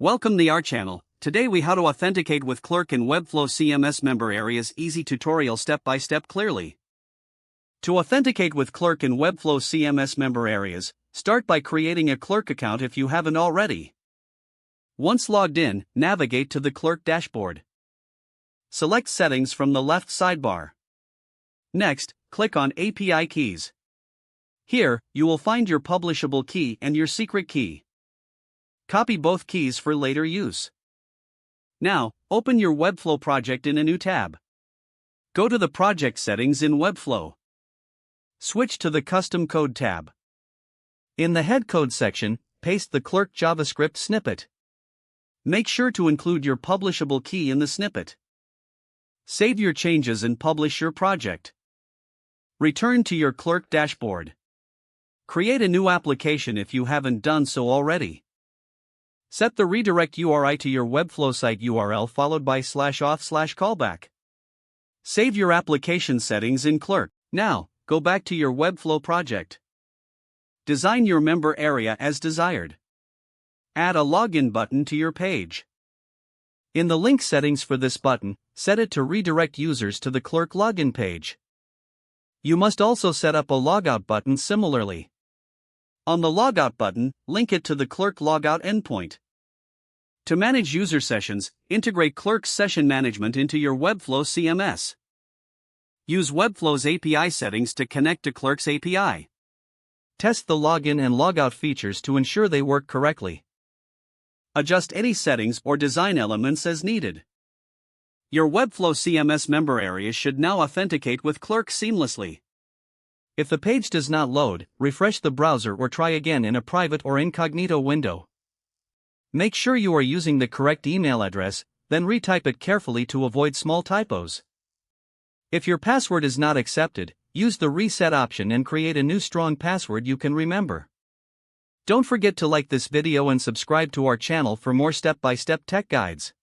Welcome to our channel. Today we how to authenticate with Clerk in Webflow CMS member areas. Easy tutorial step by step clearly. To authenticate with Clerk in Webflow CMS member areas, start by creating a Clerk account if you haven't already. Once logged in, navigate to the Clerk dashboard. Select Settings from the left sidebar. Next, click on API Keys. Here, you will find your publishable key and your secret key. Copy both keys for later use. Now, open your Webflow project in a new tab. Go to the Project Settings in Webflow. Switch to the Custom Code tab. In the Head Code section, paste the Clerk JavaScript snippet. Make sure to include your publishable key in the snippet. Save your changes and publish your project. Return to your Clerk dashboard. Create a new application if you haven't done so already. Set the redirect URI to your Webflow site URL followed by /auth/callback. Save your application settings in Clerk. Now, go back to your Webflow project. Design your member area as desired. Add a login button to your page. In the link settings for this button, set it to redirect users to the Clerk login page. You must also set up a logout button similarly. On the Logout button, link it to the Clerk logout endpoint. To manage user sessions, integrate Clerk's session management into your Webflow CMS. Use Webflow's API settings to connect to Clerk's API. Test the login and logout features to ensure they work correctly. Adjust any settings or design elements as needed. Your Webflow CMS member areas should now authenticate with Clerk seamlessly. If the page does not load, refresh the browser or try again in a private or incognito window. Make sure you are using the correct email address, then retype it carefully to avoid small typos. If your password is not accepted, use the reset option and create a new strong password you can remember. Don't forget to like this video and subscribe to our channel for more step-by-step tech guides.